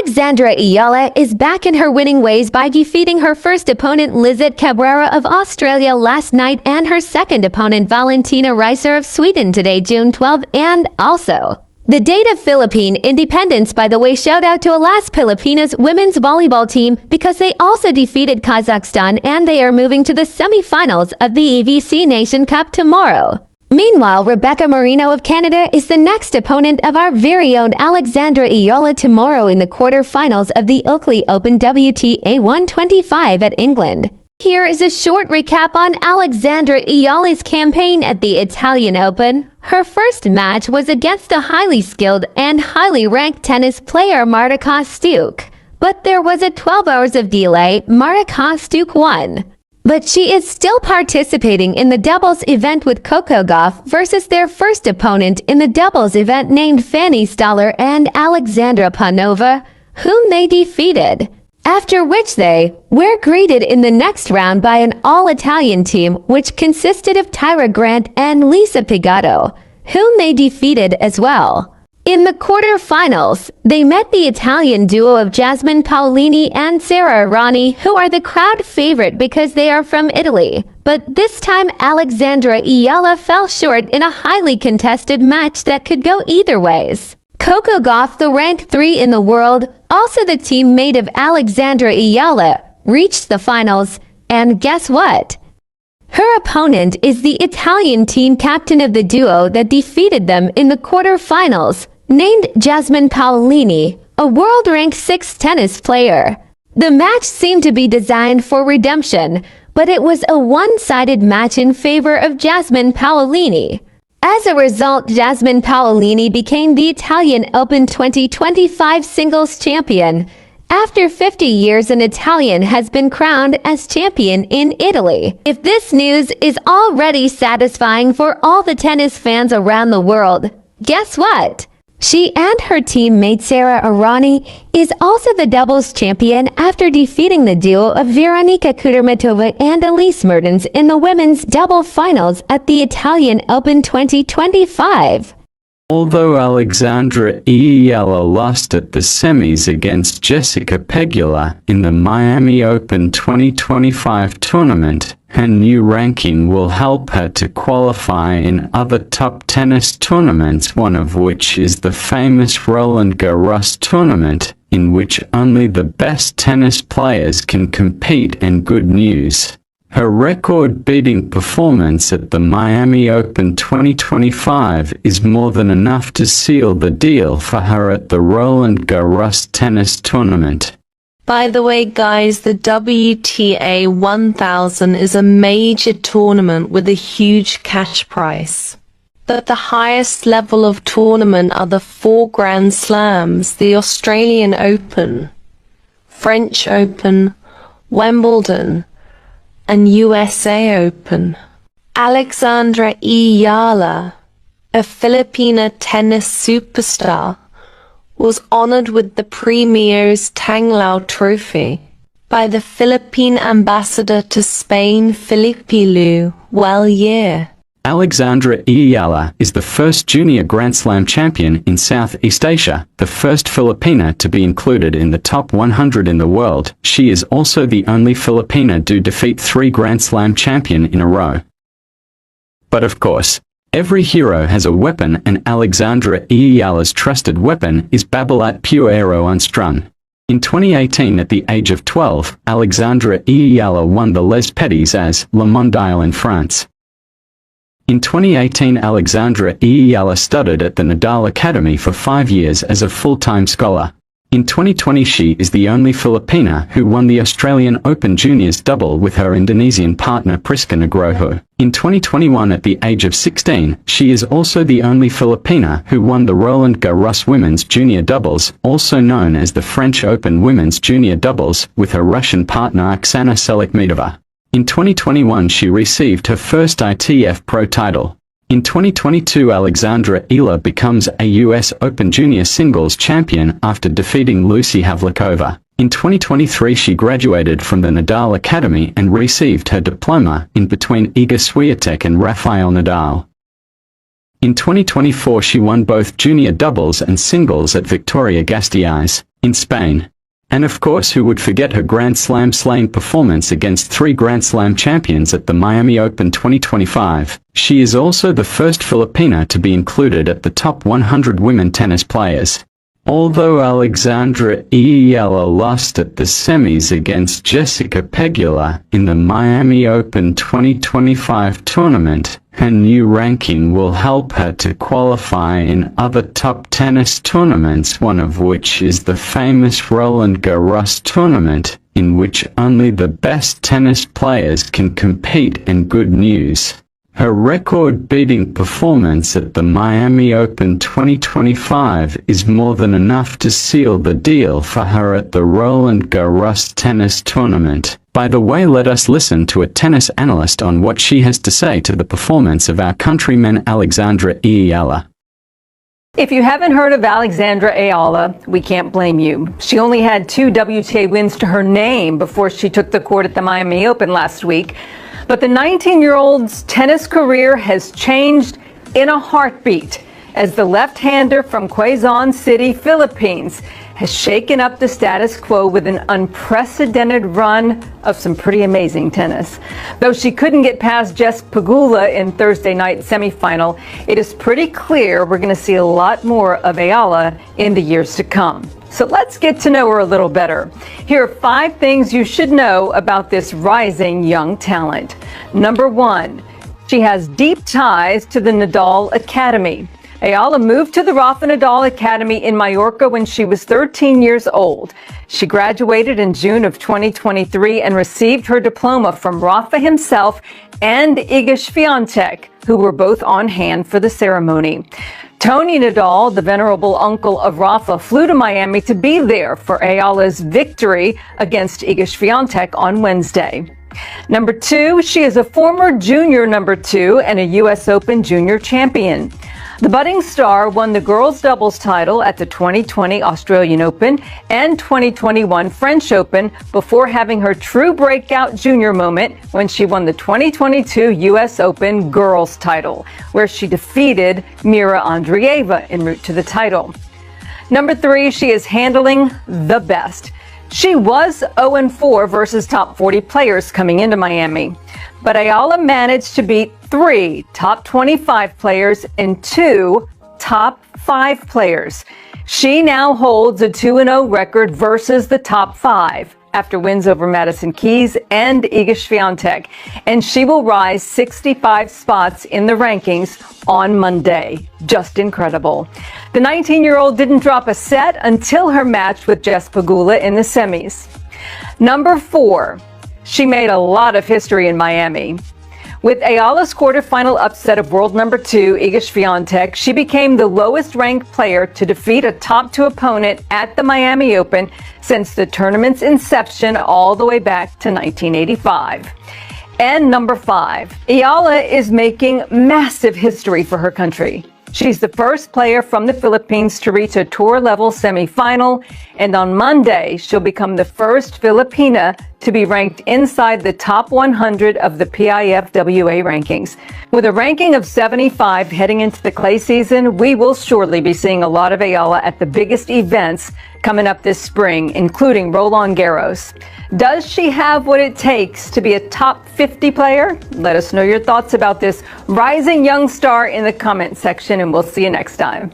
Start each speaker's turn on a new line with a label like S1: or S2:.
S1: Alexandra Eala is back in her winning ways by defeating her first opponent Lizette Cabrera of Australia last night and her second opponent Valentina Reiser of Sweden today, June 12, and also the date of Philippine independence. By the way, shout out to Alas Pilipinas women's volleyball team because they also defeated Kazakhstan and they are moving to the semifinals of the EVC Nation Cup tomorrow. Meanwhile, Rebecca Marino of Canada is the next opponent of our very own Alexandra Eala tomorrow in the quarterfinals of the Ilkley Open WTA 125 at England. Here is a short recap on Alexandra Eala's campaign at the Italian Open. Her first match was against the highly skilled and highly ranked tennis player Marta Kostyuk. But there was a 12 hours of delay. Marta Kostyuk won. But she is still participating in the doubles event with Coco Gauff versus their first opponent in the doubles event named Fanny Stoller and Alexandra Panova, whom they defeated. After which they were greeted in the next round by an all-Italian team which consisted of Tyra Grant and Lisa Pigato, whom they defeated as well. In the quarterfinals, they met the Italian duo of Jasmine Paolini and Sara Errani, who are the crowd favorite because they are from Italy. But this time Alexandra Eala fell short in a highly contested match that could go either ways. Coco Gauff, the ranked 3 in the world, also the teammate of Alexandra Eala, reached the finals, and guess what? Her opponent is the Italian team captain of the duo that defeated them in the quarterfinals, named Jasmine Paolini, a world-ranked 6th tennis player. The match seemed to be designed for redemption, but it was a one-sided match in favor of Jasmine Paolini. As a result, Jasmine Paolini became the Italian Open 2025 singles champion. After 50 years, an Italian has been crowned as champion in Italy. If this news is already satisfying for all the tennis fans around the world, guess what? She and her teammate Sara Errani is also the doubles champion after defeating the duo of Veronika Kudermetova and Elise Mertens in the women's double finals at the Italian Open 2025.
S2: Although Alexandra Eala lost at the semis against Jessica Pegula in the Miami Open 2025 tournament, her new ranking will help her to qualify in other top tennis tournaments, one of which is the famous Roland Garros tournament, in which only the best tennis players can compete. And good news, her record-beating performance at the Miami Open 2025 is more than enough to seal the deal for her at the Roland Garros tennis tournament.
S3: By the way guys, the WTA 1000 is a major tournament with a huge cash prize. But the highest level of tournament are the 4 Grand Slams, the Australian Open, French Open, Wimbledon, and USA Open. Alexandra Eala, a Filipina tennis superstar, was honored with the Premier's Tanglao Trophy by the Philippine ambassador to Spain, Felipe Lu. Well, yeah.
S2: Alexandra Eala is the first junior Grand Slam champion in Southeast Asia, the first Filipina to be included in the top 100 in the world. She is also the only Filipina to defeat 3 Grand Slam champion in a row. But of course, every hero has a weapon, and Alexandra Eala's trusted weapon is Babolat Pure Aero Unstrung. In 2018, at the age of 12, Alexandra Eala won the Les Petits as Le Mondial in France. In 2018, Alexandra Eala studied at the Nadal Academy for 5 years as a full-time scholar. In 2020, she is the only Filipina who won the Australian Open Juniors double with her Indonesian partner Priska Nugroho. In 2021, at the age of 16, she is also the only Filipina who won the Roland Garros Women's Junior Doubles, also known as the French Open Women's Junior Doubles, with her Russian partner Oksana Selikmedova. In 2021, she received her first ITF Pro title. In 2022, Alexandra Eala becomes a US Open Junior Singles champion after defeating Lucy Havlikova. In 2023, she graduated from the Nadal Academy and received her diploma in between Iga Swiatek and Rafael Nadal. In 2024, she won both junior doubles and singles at Victoria Gasteiz. in Spain. And of course, who would forget her Grand Slam slaying performance against 3 Grand Slam champions at the Miami Open 2025. She is also the first Filipina to be included at the top 100 women tennis players. Although Alexandra eala lost at the semis against Jessica Pegula in the Miami Open 2025 tournament, her new ranking will help her to qualify in other top tennis tournaments, one of which is the famous Roland Garros tournament, in which only the best tennis players can compete. And good news, her record-beating performance at the Miami Open 2025 is more than enough to seal the deal for her at the Roland Garros tennis tournament. By the way, let us listen to a tennis analyst on what she has to say to the performance of our countryman Alexandra eala.
S4: If you haven't heard of Alexandra eala, we can't blame you. She only had 2 WTA wins to her name before she took the court at the Miami Open last week. But the 19-year-old's tennis career has changed in a heartbeat as the left-hander from Quezon City, Philippines, has shaken up the status quo with an unprecedented run of some pretty amazing tennis. Though she couldn't get past Jess Pegula in Thursday night semifinal, it is pretty clear we're going to see a lot more of eala in the years to come. So let's get to know her a little better. Here are 5 things you should know about this rising young talent. Number 1, she has deep ties to the Nadal Academy. Eala moved to the Rafa Nadal Academy in Mallorca when she was 13 years old. She graduated in June of 2023 and received her diploma from Rafa himself and Iga Swiatek, who were both on hand for the ceremony. Tony Nadal, the venerable uncle of Rafa, flew to Miami to be there for eala's victory against Iga Swiatek on Wednesday. Number 2, she is a former junior number 2 and a U.S. Open junior champion. The budding star won the girls' doubles title at the 2020 Australian Open and 2021 French Open before having her true breakout junior moment when she won the 2022 U.S. Open girls' title, where she defeated Mira Andreeva en route to the title. Number 3, she is handling the best. She was 0-4 versus top 40 players coming into Miami, but eala managed to beat 3 top 25 players and 2 top 5 players. She now holds a 2-0 record versus the top 5 after wins over Madison Keys and Iga Swiatek, and she will rise 65 spots in the rankings on Monday. Just incredible. The 19-year-old didn't drop a set until her match with Jess Pegula in the semis. Number 4, she made a lot of history in Miami. With eala's quarterfinal upset of world number 2, Iga Swiatek, she became the lowest ranked player to defeat a top 2 opponent at the Miami Open since the tournament's inception all the way back to 1985. And number 5, eala is making massive history for her country. She's the first player from the Philippines to reach a tour-level semifinal, and on Monday, she'll become the first Filipina to be ranked inside the top 100 of the PIFWA rankings. With a ranking of 75 heading into the clay season, we will surely be seeing a lot of eala at the biggest events coming up this spring, including Roland Garros. Does she have what it takes to be a top 50 player? Let us know your thoughts about this rising young star in the comment section, and we'll see you next time.